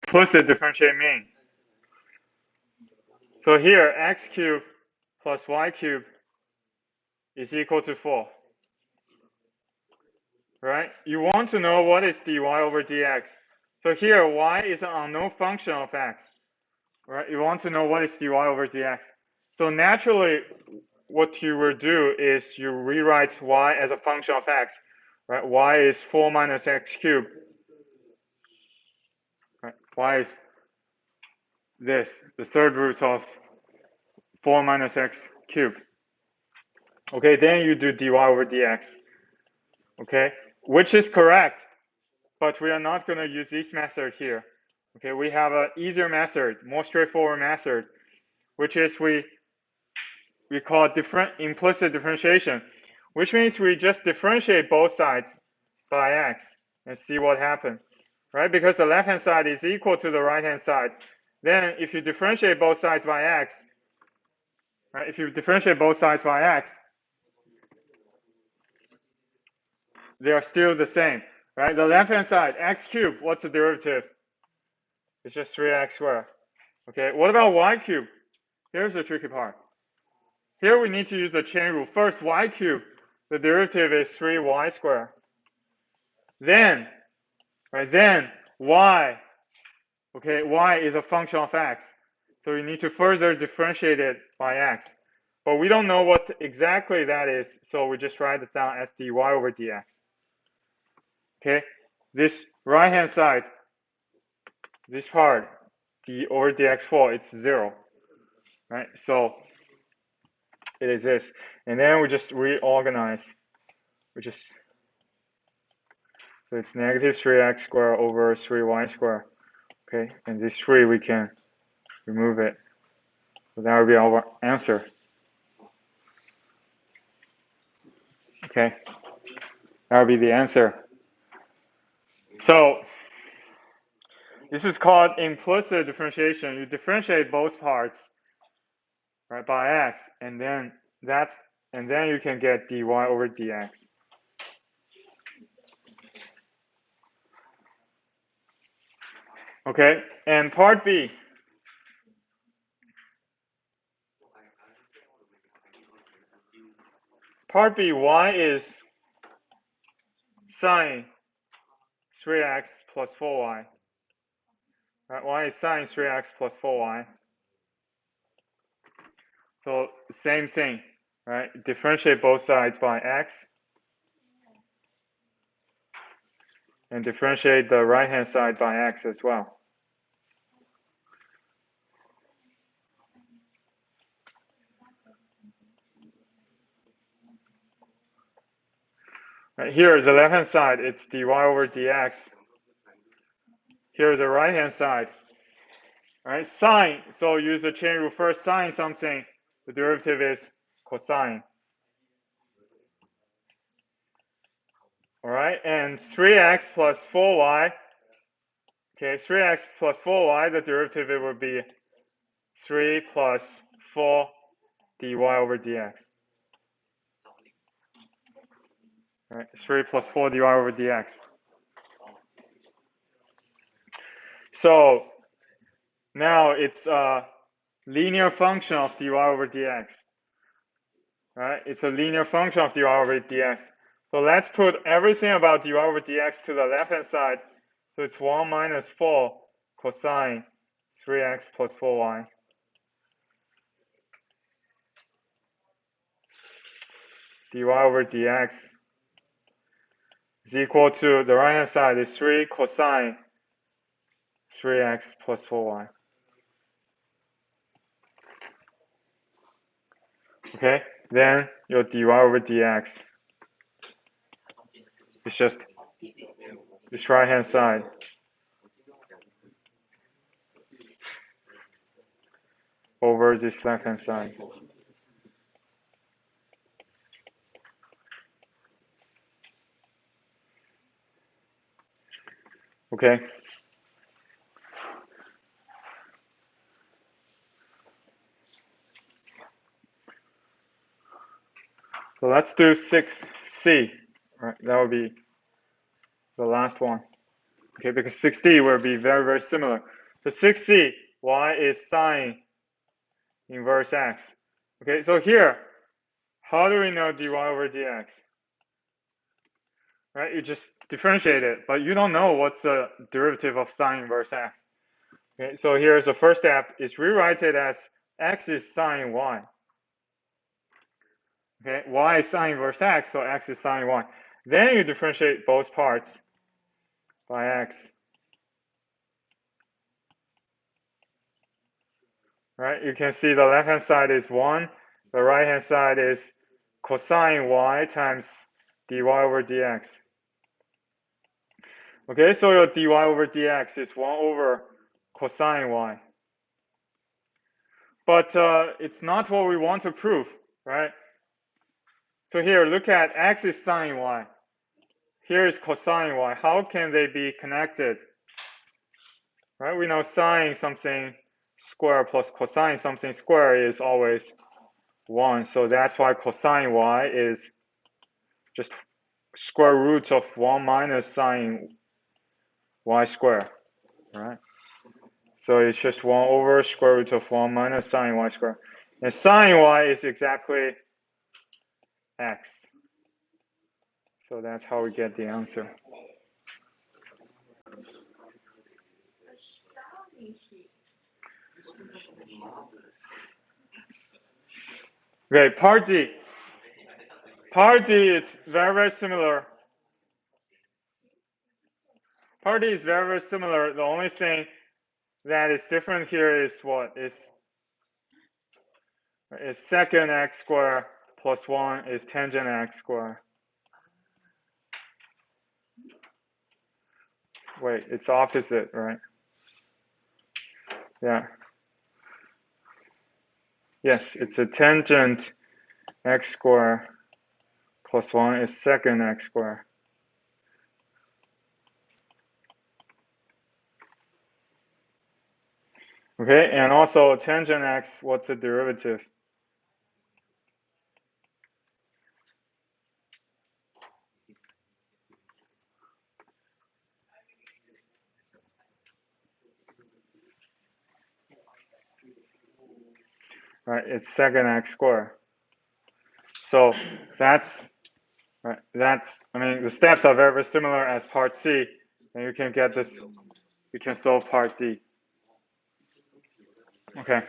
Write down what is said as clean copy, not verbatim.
implicit differentiate mean. So here, x cubed plus y cubed is equal to 4. Right? You want to know what is dy over dx. So here, y is an unknown function of x. Right? You want to know what is dy over dx. So naturally, what you will do is you rewrite y as a function of x. Right? Y is 4 minus x cubed. Right? Y is this, the third root of 4 minus x cubed. Okay, then you do dy over dx. Okay, which is correct, but we are not going to use this method here. Okay, we have an easier method, more straightforward method, which is we call implicit differentiation, which means we just differentiate both sides by x and see what happens, right? Because the left-hand side is equal to the right-hand side. Then if you differentiate both sides by x, right? If you differentiate both sides by x, they are still the same, right? The left-hand side, x cubed, what's the derivative? It's just 3x squared. Okay, what about y cubed? Here's the tricky part. Here we need to use the chain rule. First, y cubed, the derivative is 3y squared. Then, right, then y, okay, y is a function of x. So you need to further differentiate it by x. But we don't know what exactly that is, so we just write it down as dy over dx. Okay, this right-hand side, this part, d over dx4, it's 0, right? So it is this. And then we just reorganize. So it's negative 3x squared over 3y squared. Okay, and this 3 we can remove it. So that will be our answer. Okay, that will be the answer. So this is called implicit differentiation. You differentiate both parts, right, by x, and then you can get dy over dx. Okay, and part B. Part B, y is sine 3x plus 4y. Right, y is sine 3x plus 4y. So same thing, right? Differentiate both sides by x. And differentiate the right-hand side by x as well. Right, here, the left-hand side, it's dy over dx. Here, the right-hand side, right? Sine, so use the chain rule first. Sine something, the derivative is cosine. All right, and 3x plus 4y. Okay, 3x plus 4y, the derivative it would be 3 plus 4 dy over dx. All right, 3 plus 4 dy over dx. So now it's a linear function of dy over dx. Right? It's a linear function of dy over dx. So let's put everything about dy over dx to the left-hand side. So it's 1 minus 4 cosine 3x plus 4y. Dy over dx is equal to, the right-hand side is 3 cosine 3x plus 4y. Okay, then your dy over dx is just this right-hand side over this left-hand side. Okay. So let's do 6C. Right, that would be the last one. Okay, because 6D will be very, very similar. So 6D, y is sine inverse x. Okay, so here, how do we know dy over dx? Right, you just differentiate it, but you don't know what's the derivative of sine inverse x. Okay, so here's the first step, is rewrite it as x is sine y. Okay, y is sine inverse x, so x is sine y. Then you differentiate both parts by x. Right, you can see the left-hand side is 1, the right-hand side is cosine y times dy over dx. Okay, so your dy over dx is 1 over cosine y. But it's not what we want to prove, right? So here, look at x is sine y. Here is cosine y. How can they be connected? Right, we know sine something square plus cosine something square is always 1. So that's why cosine y is just square root of 1 minus sine y squared, right? So it's just 1 over square root of 1 minus sine y squared. And sine y is exactly x. So that's how we get the answer. Okay, part D. Part D is very, very similar. Part D is very, very similar. The only thing that is different here is what? Is second x squared plus 1 is tangent x squared. Wait, it's opposite, right? Yeah. Yes, it's a tangent x squared plus 1 is second x squared. Okay, and also tangent x, what's the derivative? Right, it's second x squared. So that's, right, I mean, the steps are very, very similar as part C, and you can get this, you can solve part D. Okay.